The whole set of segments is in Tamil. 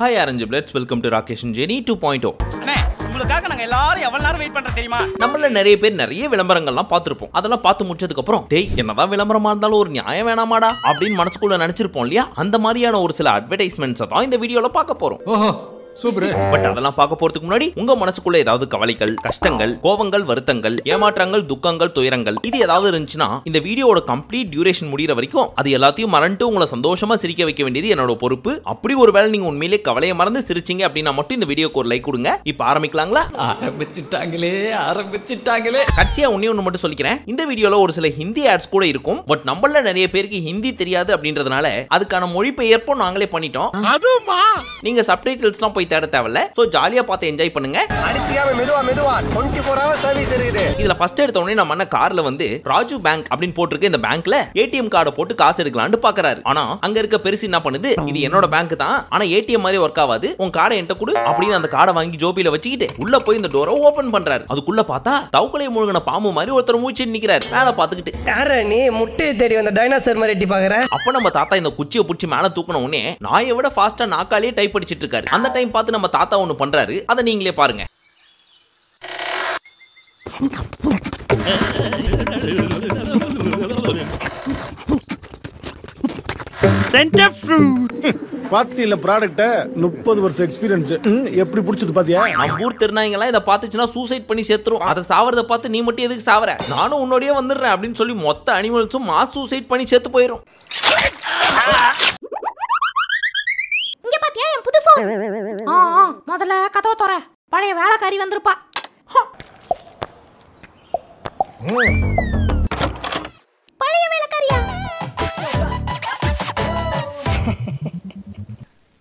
Hi Orange Bloods, welcome to Rakesh and Jenny 2.0. அண்ணே உங்களுக்காக நாங்க எல்லாரும் எவ்வளவு நேரம் வெயிட் பண்றோம் தெரியுமா? நம்மள நிறைய பேர் நிறைய விளம்பரங்கள்லாம் பார்த்திருப்போம். அதெல்லாம் பார்த்து முடிச்சதுக்கு அப்புறம் டேய் என்னதான் விளம்பரமா இருந்தாலும் ஒரு நியாயம் வேணாமாடா அப்படின்னு மனசுக்குள்ள நினைச்சிருப்போம் இல்லையா? அந்த மாதிரியான ஒரு சில அட்வர்டைஸ்மெண்ட்ஸ் தான் இந்த வீடியோல பார்க்க போறோம். ஓஹோ சூப்பர். பட் அதெல்லாம் பார்க்க போறதுக்கு முன்னாடி உங்க மனசுக்குள்ள ஏதாவது கவலைகள், கஷ்டங்கள், கோவங்கள், வருத்தங்கள், ஏமாற்றங்கள், துக்கங்கள், துயரங்கள் இது ஏதாவது இருந்துச்சுன்னா இந்த வீடியோவோட கம்ப்ளீட் டியூரேஷன் முடிகிற வரைக்கும் அது எல்லாத்தையும் மறந்துட்டு உங்களை சந்தோஷமா சிரிக்க வைக்க வேண்டியது என்னோட பொறுப்பு. அப்படி ஒருவேளை நீங்க உண்மையிலே கவலையை மறந்து சிரிச்சீங்க அப்படின்னா மட்டும் இந்த வீடியோக்கு ஒரு லைக் கொடுங்க. இப்போ ஆரம்பிக்கலாங்களா? ஆரம்பிச்சிட்டாங்களே. கட்சியா ஒண்ணு மட்டும் சொல்லிக்கிறேன். இந்த வீடியோல ஒரு சில ஹிந்தி ஆட்ஸ் கூட இருக்கும். பட் நம்மள நிறைய பேருக்கு ஹிந்தி தெரியாது அப்படின்றதுனால அதுக்கான மொழிபெயர்ப்பும் நாங்களே பண்ணிட்டோம். நீங்க சப்டைட்டில்ஸ்லாம் போய் தேட தேவையில்ல. சோ ஜாலியா பார்த்து என்ஜாய் பண்ணுங்க. அடிச்சியாம மெதுவா 24 hours சர்வீஸ் இருக்குது. இதுல ஃபர்ஸ்ட் எடுத்த உடனே நம்ம அண்ணா கார்ல வந்து ராஜு பேங்க் அப்படின்னு போட்டுருக்கு. இந்த பேங்க்ல ஏடிஎம் கார்டை போட்டு காசு எடுக்கலாம்னு பாக்குறாரு. ஆனா அங்க இருக்க பெருசு என்ன பண்ணுது, இது என்னோட பேங்க் தான், ஆனா ஏடிஎம் மாதிரி ஒர்க் ஆகாது, உன் கார்டை என்கிட்ட கொடு அப்படின்னு அந்த கார்டை வாங்கி ஜோபில வச்சுக்கிட்டு உள்ள போய் இந்த டோரை ஓபன் பண்றாரு. அதுக்குள்ள பார்த்தா தவுக்கலை மூழ்கின பாம்பு மாதிரி ஒருத்தர் மூச்சு நிக்கிறாரு மேல பாத்துக்கிட்டு. யார நீ முட்டையை தேடி வந்த டைனோசர் மாதிரி எட்டி பாக்குற? அப்ப நம்ம தாத்தா இந்த குச்சியை புடிச்சு மேல தூக்கின உடனே நாயை விட ஃபாஸ்டா நாக்காலேயே டைப் அடிச்சிட்டு இருக்காரு. அந்த டைம் பார்த்து நம்ம தாத்தா ஒண்ணு பண்றாரு, அதை நீங்களே பாருங்க. சென்டர் ஃப்ரூட் பாத்தியில ப்ராடக்ட்ட 30 வருஷம் எக்ஸ்பீரியன்ஸ் எப்படி புடிச்சது பாத்தியா? நம்ம ஊர் திருநாய்களா இதை பார்த்துச்சுன்னா சூசைட் பண்ணி செத்துரும். அதை சாவறத பார்த்து நீ மட்டும் எதுக்கு சாவற, நானும் உன்னோடய வந்துடுறேன் அப்படின்னு சொல்லி மொத்த அனிமல்ஸும் மாஸ் சூசைட் பண்ணி செத்து போயிடும். இங்க பாத்தியா என் புது போன்? முதல்ல கதவை தோற, பழைய வேலைக்காரி வந்திருப்பா. பழைய வேலைக்காரியா?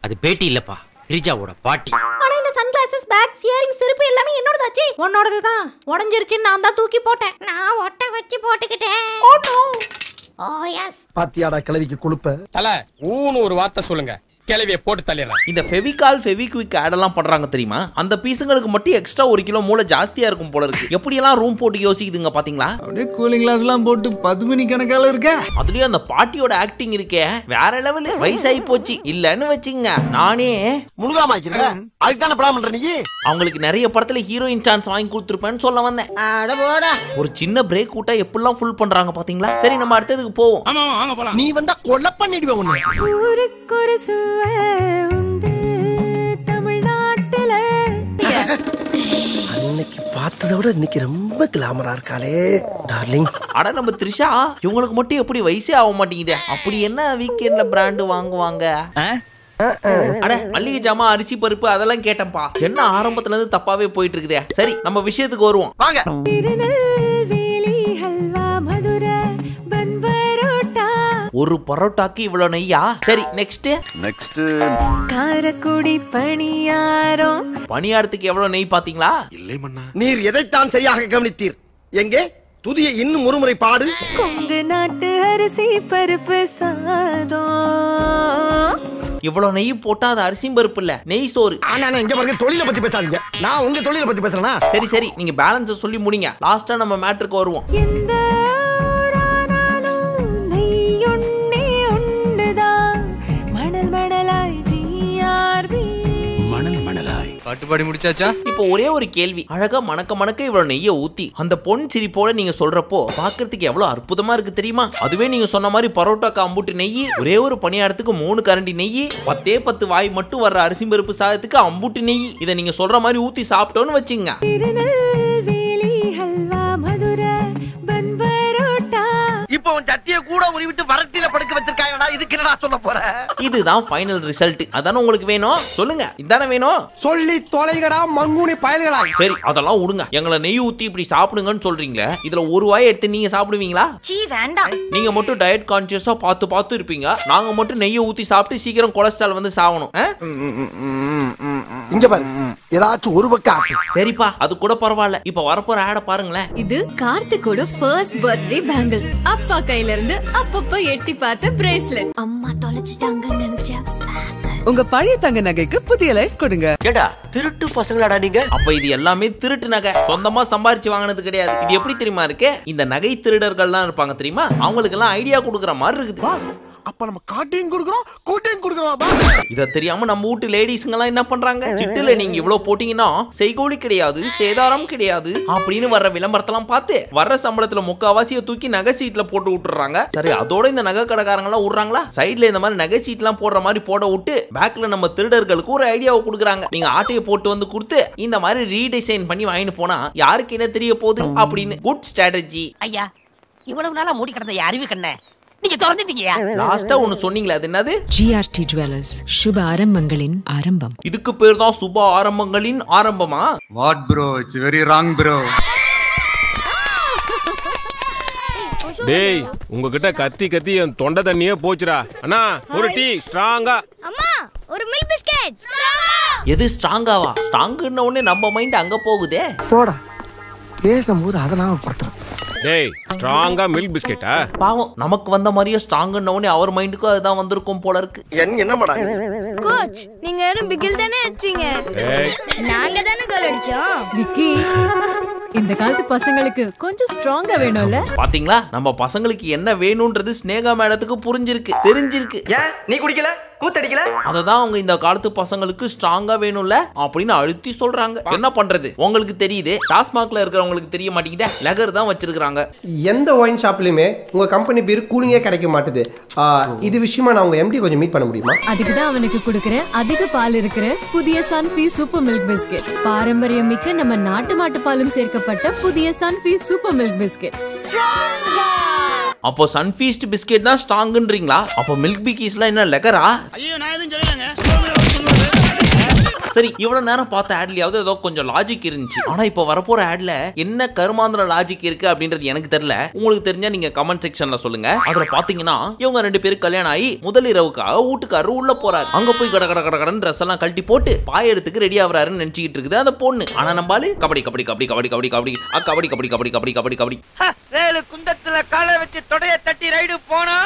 அது பேட்டி இல்லப்பா, ரிஜாவோட பாட்டி. ஆனா இந்த சன்கிளாஸஸ், பேக்ஸ், இயரிங், செருப்பு எல்லாமே என்னோடதாச்சு. உன்னோடதுதான். உடைஞ்சிருச்சுன்னு நான் தான் தூக்கி போட்டேன். நான் ஒட்ட வச்சு போட்டுக்கிட்டேன். Oh no. Oh yes. பாத்தியாடா கிளவிக்கு குளுப்ப. தல ஊன்னு ஒரு வார்த்தை சொல்லுங்க, கிளவியை போட்டு தள்ளிடுறேன். இந்த ஃபெவிகால், ஃபெவிக்விக் ஆட் எல்லாம் பண்றாங்க தெரியுமா? அந்த பீஸுங்களுக்கு மட்டும் எக்ஸ்ட்ரா 1 கிலோ மூளை ஜாஸ்தியா இருக்கும் போல இருக்கு. எப்படி எல்லாம் ரூம் போட்டு யோசிக்குதுங்க பாத்தீங்களா? அப்படியே கூலிங் கிளாஸ் எல்லாம் போட்டு 10 மணி கணக்கால இருக்க. அதுலயும் அந்த பாட்டியோட ஆக்டிங் இருக்கே வேற லெவல். வயசாகி போச்சு இல்லன்னு வச்சுங்க. நானே முழுகாம ஆக்கிடுறேன். அதுக்கு தான பிளான் பண்ற நீ? அவங்களுக்கு நிறைய படத்துல ஹீரோயின் சான்ஸ் வாங்கி கொடுத்துருப்பேன்னு சொல்ல வந்தேன். ஒரு சின்ன பிரேக் விட்டா எப்படிலாம் ஃபுல் பண்றாங்க பாத்தீங்களா? சரி நம்ம அடுத்ததுக்கு போவோம். ஆமா வாங்க போலாம். நீ வந்தா கொலை பண்ணிடுவே உன்னை. ஊருக்கொரு சுவை உண்டு தமிழ்நாட்டுல. அன்னைக்கு பார்த்ததை விட இன்னைக்கு ரொம்ப கிளாமரா இருக்காளே டார்லிங். அட நம்ம த்ரிஷா இவங்களுக்கு மட்டும் எப்படி வயசே ஆக மாட்டேங்குது. அப்படி என்ன வீக்கெண்ட்ல பிராண்ட் வாங்குவாங்க? அட மல்லிகை ஜாமா, அரிசி, பருப்பு அதெல்லாம் கேட்டேன்ப்பா. என்ன ஆரம்பத்துல இருந்து தப்பாவே போயிட்டு இருக்குதே. சரி நம்ம விஷயத்துக்கு வருவோம் வாங்க. திருநெல்வேலி ஹல்வா, மதுரை பன் பரோட்டா, ஒரு பரோட்டாக்கு இவ்வளவு நெய்யா? சரி நெக்ஸ்ட் காரக்குடி பணியாரம். பணியாரத்துக்கு எவ்வளவு நெய் பாத்தீங்களா? நீர் எதைத்தான் சரியாக கவனித்தீர்? எங்கே துதியை இன்னும் ஒருமுறை பாடு. கொங்கு நாட்டு அரிசி பருப்பு சாதம். இவ்வளவு நெய் போட்டா அது அரிசியும் பருப்பு இல்ல, நெய் சோறு. ஆனா இங்க பாருங்க, தொழிலை பத்தி பேசாதீங்க. நான் உங்க தொழிலை பத்தி பேசுறேனா? சரி சரி நீங்க பேலன்ஸ் சொல்லி முடிங்க. லாஸ்டா நம்ம மேட்டருக்கு வருவோம். எந்த ஊரானாலும் நெய்யொன்னே ஒண்ணுதான். மணல் மணலாய் ஜிஆர்பி. பாட்டுப்பாடி முடிச்சாச்சா? இப்போ ஒரே ஒரு கேள்வி. அழகா மணக்க மணக்க இவ்வளவு நெய்யை ஊத்தி அந்த பொன் சிரிப்போட நீங்க சொல்றப்போ பாக்குறதுக்கு எவ்வளவு அற்புதமா இருக்கு தெரியுமா? அதுவே நீங்க சொன்ன மாதிரி பரோட்டாக்கு அம்புட்டு நெய், ஒரே ஒரு பணியாரத்துக்கு 3 கரண்டி நெய், 10 வாய் மட்டும் வர்ற அரிசி பருப்பு சாதத்துக்கு அம்புட்டு நெய். இதை நீங்க சொல்ற மாதிரி ஊத்தி சாப்பிட்டோன்னு வச்சுங்க. திருநெல்வேலி ஹல்வா, மதுரை பன் பரோட்டா. இப்போ உன் சட்டியை கூட உருவிட்டு வரட்டில படுக்க வச்சிருக்காங்கடா. இதுக்கு என்னடா சொல்ல போற? இதுதான் ஃபைனல் ரிசல்ட். அதானே உங்களுக்கு வேணும்? சொல்லுங்க, இதானே வேணும்? சொல்லி தொலைங்கடா மங்குனி பயல்களா. சரி அதெல்லாம் விடுங்க. எங்களை நெய் ஊத்தி இப்படி சாப்பிடுங்கன்னு சொல்றீங்களே, இதுல ஒரு வாய் எடுத்து நீங்க சாப்பிடுவீங்களா? சீ வேண்டாம். நீங்க மட்டும் டயட் கான்சியஸா பார்த்து இருப்பீங்க. நாங்க மட்டும் நெய்யை ஊத்தி சாப்பிட்டு சீக்கிரம் கொலஸ்ட்ரால் வந்து சாவணும். இங்க பாரு, ஏதாச்சும் ஒரு பக்கம் ஆட்டு. சரிப்பா அது கூட பரவாயில்ல. இப்ப வரப்போற ஆட பாருங்களேன். இது கார்த்திகோட ஃபர்ஸ்ட் பர்த்டே பேங்கிள். அப்பா கையில இருந்து அப்பப்ப எட்டி பார்த்த பிரேஸ்லெட். அம்மா தொலைச்சிட்டாங்கன்னு நினைச்சேன். உங்க பழைய தங்க நகைக்கு புதிய லைஃப் கொடுங்க. கேடா திருட்டு பசங்களாடா நீங்க. அப்ப இது எல்லாமே திருட்டு நகை, சொந்தமா சம்பாரிச்சு வாங்கினது கிடையாது. இது எப்படி தெரியுமா இருக்கு? இந்த நகை திருடர்கள்லாம் இருப்பாங்க தெரியுமா, அவங்களுக்கு எல்லாம் ஐடியா கொடுக்குற மாதிரி இருக்குது. அப்ப நம்ம காட்டையும் கொடுக்குறோம் கூட்டையும் கொடுக்குறோம். இத தெரியாம நம்ம வீட்டு லேடிஸ்ங்க எல்லாம் என்ன பண்றாங்க, சிட்டுல நீங்க இவ்வளவு போட்டீங்கன்னா செய்கூலி கிடையாது, சேதாரம் கிடையாது அப்படின்னு வர்ற விளம்பரத்தெல்லாம் பார்த்து வர்ற சம்பளத்துல முக்காவாசியை தூக்கி நகை சீட்ல போட்டு விட்டுறாங்க. சரி, அதோட இந்த நகை கடைக்காரங்க எல்லாம் விடுறாங்களா, சைட்ல இந்த மாதிரி நகை சீட் எல்லாம் போடுற மாதிரி போட விட்டு பேக்ல நம்ம திருடர்களுக்கு ஒரு ஐடியாவை கொடுக்குறாங்க. நீங்க ஆட்டையை போட்டு வந்து கொடுத்து இந்த மாதிரி ரீடிசைன் பண்ணி வாங்கிட்டு போனா யாருக்கு என்ன தெரிய போகுது அப்படின்னு. Good strategy. ஐயா, இவ்வளவு நாளா மூடி கிடந்த அறிவு கண்ணே நீங்க திறந்துட்டீங்கயா. லாஸ்டா ஒன்னு சொன்னீங்களே, அது என்னது? ஜிஆர்டி ஜுவல்லர்ஸ், சுப ஆரம்பங்களின் ஆரம்பம். இதுக்கு பேர் தான் சுப ஆரம்பங்களின் ஆரம்பமா? What bro, it's very wrong bro. டேய், உங்ககிட்ட கத்தி கத்தி என் தொண்டை தண்ணியே போச்சுடா. அண்ணா ஒரு டீ ஸ்ட்ராங்கா. அம்மா ஒரு மில்க் பிஸ்கட். எது ஸ்ட்ராங்காவா? ஸ்ட்ராங்குன்ன உடனே நம்ம மைண்ட் அங்க போகுதே. போடா பேசும்போது அதெல்லாம் படுத்துறது. டேய், ஸ்ட்ராங்கா மில்க் பிஸ்கெட்டா? பாவம், நமக்கு வந்த மாதிரியே ஸ்ட்ராங்குன்ன உடனே அவர் மைண்டுக்கும் அதுதான் வந்திருக்கும் போல இருக்கு. என்ன மாடா கோச், நீங்க யாரும் பிகில் தானே அடிச்சீங்க? நாங்க தானே கோல் அடிச்சோம். விக்கி, இந்த காலத்து பசங்களுக்கு கொஞ்சம் ஸ்ட்ராங்கா வேணும்ல? பாத்தீங்களா, நம்ம பசங்களுக்கு என்ன வேணும்ன்றது ஸ்னேகா மேடத்துக்கு புரிஞ்சிருக்கு, தெரிஞ்சிருக்கு. ஏன் நீ குடிக்கல, கூத்தடிக்கல? அததான் அவங்க இந்த காலத்து பசங்களுக்கு ஸ்ட்ராங்கா வேணும்ல அப்படின்னு அழுத்தி சொல்றாங்க. என்ன பண்றது, உங்களுக்கு தெரியுது, டாஸ்மாக்ல இருக்கிறவங்களுக்கு தெரிய மாட்டேங்குதே. லெகர் தான் வச்சிருக்காங்க. எந்த ஒயின் ஷாப்லயுமே உங்க கம்பெனி பேர் கூலிங்கே கிடைக்க மாட்டுது. இது விஷயமா நான் உங்க எம்டி கொஞ்சம் மீட் பண்ண முடியுமா? அதுக்கு தான் அவனுக்கு கொடுக்கிற அதிக பால் இருக்கிற புதிய சன்ஃபீஸ் சூப்பர் மில்க் பிஸ்கெட். பாரம்பரியம் மிக்க நம்ம நாட்டு மாட்டு பாலும் சேர்க்கப்பட்ட புதிய சன்ஃபீஸ் சூப்பர் மில்க் பிஸ்கெட். அப்போ சன்ஃபீஸ்ட் பிஸ்கெட் தான் ஸ்ட்ராங்குன்றீங்களா? அப்போ மில்க் பிக்கீஸ்லாம் என்ன லெகரா? ஐயோ, நான் எதுவும் சொல்லலங்க. சரி, இவ்வளவு நேரம் பார்த்த ஆட்லயாவது ஏதோ கொஞ்சம் லாஜிக் இருந்துச்சு. ஆனா இப்ப வரப்போற ஆட்ல என்ன கருமாந்திர லாஜிக் இருக்கு அப்படின்றது எனக்கு தெரியல. உங்களுக்கு தெரிஞ்சா நீங்க கமெண்ட் செக்ஷன்ல சொல்லுங்க. அதுல பாத்தீங்கன்னா இவங்க ரெண்டு பேரும் கல்யாணம் ஆகி முதல் இரவுக்காக வீட்டுக்காரரு உள்ள போறாரு. அங்க போய் கட கட கட கடன்னு ட்ரெஸ் எல்லாம் கழட்டி போட்டு பாயறதுக்கு ரெடி ஆகுறாருன்னு நினைச்சிட்டு இருக்குது அந்த பொண்ணு. ஆனா நம்பாலு கபடி கபடி கபடி கபடி கபடி கபடி கபடி கபடி கபடி கபடி கபடி கபடி ரேலு குந்தத்துல காலை வச்சு தொடைய தட்டி ரைடு போனா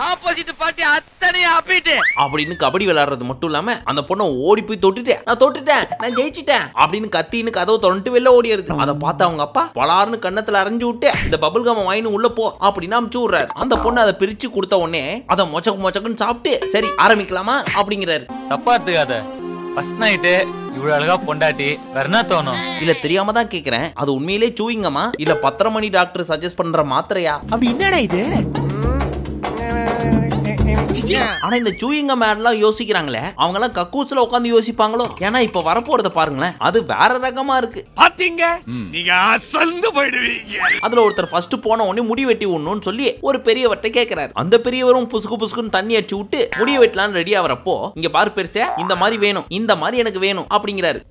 ஆப்போசிட் பார்ட்டி அத்தனை அப்பிட்டு அப்படின்னு கபடி விளையாடுறது மட்டும் இல்லாம அந்த பொண்ணை ஓடி போய் தொட்டுட்டேன், நான் தொட்டுட்டேன், நான் ஜெயிச்சிட்டேன் அப்படின்னு கத்தின்னு கதவை தொடர்ந்து வெளில ஓடிடுது. அதை பார்த்து அவங்க அப்பா பலாருன்னு கண்ணத்துல அரைஞ்சு விட்டு இந்த பபுள் கம் வாங்கின்னு உள்ள போ அப்படின்னு அமுச்சு விடுறாரு. அந்த பொண்ணு அதை பிரிச்சு கொடுத்த உடனே அதை மொச்சக்கு மொச்சக்குன்னு சாப்பிட்டு சரி ஆரம்பிக்கலாமா அப்படிங்கிறாரு. தப்பா எடுத்துக்காத, ஃபர்ஸ்ட் நைட்டு இவ்வளவு அழகா பொண்டாட்டி வேற என்ன தோணும்? இல்ல தெரியாம தான் கேக்குறேன், அது உண்மையிலே சூயிங்கம்மா இல்ல 10:30 மணி டாக்டர் சஜஸ்ட் பண்ற மாத்திரையா? அப்படி என்னடா இது? ஆனா இந்த சூயிங்க மேடெல்லாம் யோசிக்கிறாங்களே, அவங்க எல்லாம் கக்கூஸ்ல உட்காந்து யோசிப்பாங்களோ? ஏன்னா இப்ப வரப்போறத பாருங்களேன், அது வேற ரகமா இருக்கு. பாத்தீங்க, நீங்க அசந்து போயிடுவீங்க. அதுல ஒருத்தர் ஃபர்ஸ்ட் போன உடனே முடி வெட்டி விடணும்னு சொல்லி ஒரு பெரியவர்கிட்ட கேக்குறாரு. அந்த பெரியவரும் புசுக்கு புசுக்குன்னு தண்ணி அடிச்சு விட்டு முடிய வெட்டலான்னு ரெடி ஆகிறப்போ, இங்க பாரு பெருசா, இந்த மாதிரி வேணும், இந்த மாதிரி எனக்கு வேணும் அப்படிங்கிறாரு.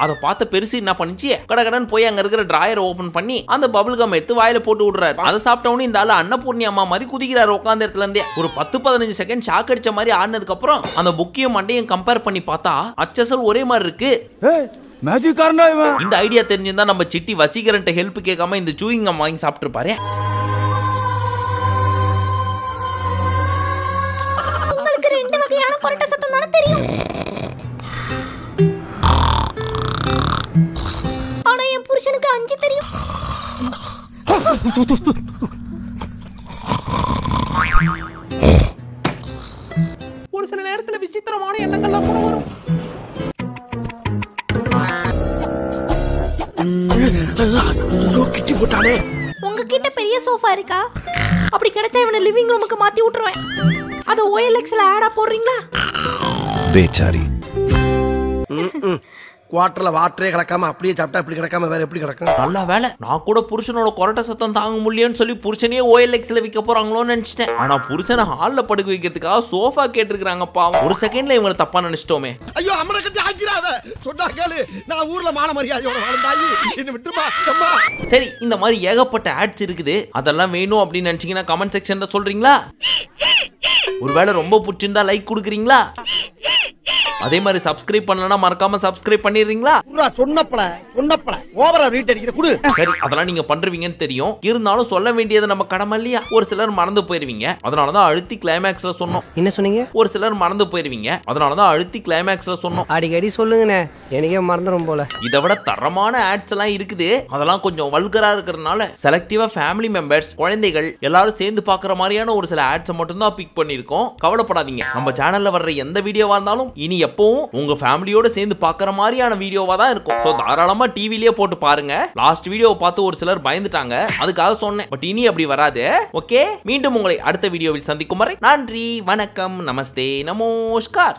அதை பார்த்த பெருசு என்ன பண்ணிச்சு, கடகடன் போய் அங்க இருக்கிற டிராயர் ஓபன் பண்ணி அந்த பபிள் கம் எடுத்து வாயில போட்டு விடுறாரு. அதை சாப்பிட்டவனே இந்த ஆளு அன்னபூர்ணி அம்மா மாதிரி குதிக்கிறாரு உட்கார்ந்த இடத்துல இருந்தே. ஒரு 10-15 செகண்ட் ஷாக் அடிச்ச மாதிரி ஆடினதுக்கு அப்புறம் அந்த புக்கையும் மண்டையும் கம்பேர் பண்ணி பார்த்தா அச்சசல் ஒரே மாதிரி இருக்கு. மேஜிக் காரனா இவன். இந்த ஐடியா தெரிஞ்சிருந்தா நம்ம சிட்டி வசீகரன்ட்ட ஹெல்ப் கேட்காம இந்த சூயிங் கம் வாங்கி சாப்பிட்டு இருப்பாரு. உங்களுக்கு ரெண்டு வகையான கொரட்டை சத்தம் தான தெரியும். ஆனா என் புருஷனுக்கு 5 தெரியும். ஒரு சில நேரத்துல விசித்திரமான எண்ணங்கள்லாம் கூட வரும். உங்ககிட்ட பெரிய சோஃபா இருக்கா? அப்படி கிடைச்சா இவனை லிவிங் ரூமுக்கு மாத்தி விட்டுருவேன். அத OLX-ல ஆடா போடுறீங்களா? பேச்சாரி. குவார்டர்ல வாட்டரே கலக்காம அப்படியே சாப்பிட்டா இப்படி கிடக்காம வேற எப்படி கிடக்கும்? நல்ல வேலை, நான் கூட புருஷனோட கொரட்டை சத்தம் தாங்க முடியலன்னு சொல்லி புருஷனே OLX-ல விற்க போறாங்களோன்னு நினைச்சிட்டேன். ஆனா புருஷனை ஹால்ல படுக்க வைக்கிறதுக்காக சோஃபா கேட்டிருக்காங்க. பாவம், ஒரு செகண்ட்ல இவங்களை தப்பா நினைச்சிட்டோமே. ஐயோ, அம்மனை கட்டி ஆக்கிராத. சொன்னா கேளு, நான் ஊர்ல மான மரியாதையோட வாழ்ந்தாயி, என்ன விட்டுமா அம்மா. சரி, இந்த மாதிரி ஏகப்பட்ட ஆட்ஸ் இருக்குது. அதெல்லாம் வேணும் அப்படின்னு நினைச்சீங்கன்னா கமெண்ட் செக்ஷன்ல சொல்றீங்களா? ஒருவேளை ரொம்ப பிடிச்சிருந்தா லைக் கொடுக்குறீங்களா? அதே மாதிரி சப்ஸ்கிரைப் பண்ணலனா மறக்காம சப்ஸ்கிரைப் பண்ணிடுறீங்களா? சொன்னப்பல ஓவரா ரீட் அடிக்கிற குடு. சரி, அதெல்லாம் நீங்க பண்றீங்கன்னு தெரியும். இருந்தாலும் சொல்ல வேண்டியது நம்ம கடமை இல்லையா? ஒரு சிலர் மறந்து போயிருவீங்க, அதனாலதான் அழுத்தி கிளைமேக்ஸ்ல சொன்னோம். என்ன சொன்னீங்க? ஒரு சிலர் மறந்து போயிருவீங்க, அதனாலதான் அழுத்தி கிளைமேக்ஸ்ல சொன்னோம். அடிக்கடி சொல்லுங்கண்ணே, எனக்கே மறந்துடும் போல. இதை விட தரமான ஆட்ஸ் எல்லாம் இருக்குது. அதெல்லாம் கொஞ்சம் வல்கரா இருக்கிறதுனால செலக்டிவா ஃபேமிலி மெம்பர்ஸ், குழந்தைகள் எல்லாரும் சேர்ந்து பாக்குற மாதிரியான ஒரு சில ஆட்ஸ் மட்டும் தான் பிக் பண்ணிருக்கோம். கவலைப்படாதீங்க, நம்ம சேனல்ல வர்ற எந்த வீடியோவா இருந்தாலும் இனி எப்பவும் உங்க ஃபேமிலியோட சேர்ந்து பாக்குற மாதிரியான வீடியோவா தான் இருக்கும். சோ தாராளமா டிவிலேயே போட்டு பாருங்க. லாஸ்ட் வீடியோவை பார்த்து ஒரு சிலர் பயந்துட்டாங்க, அதுக்காக சொன்னேன். பட் இனி அப்படி வராது. ஓகே, மீண்டும் உங்களை அடுத்த வீடியோவில் சந்திக்கும் வரை நன்றி, வணக்கம், நமஸ்தே, நமஸ்கார்.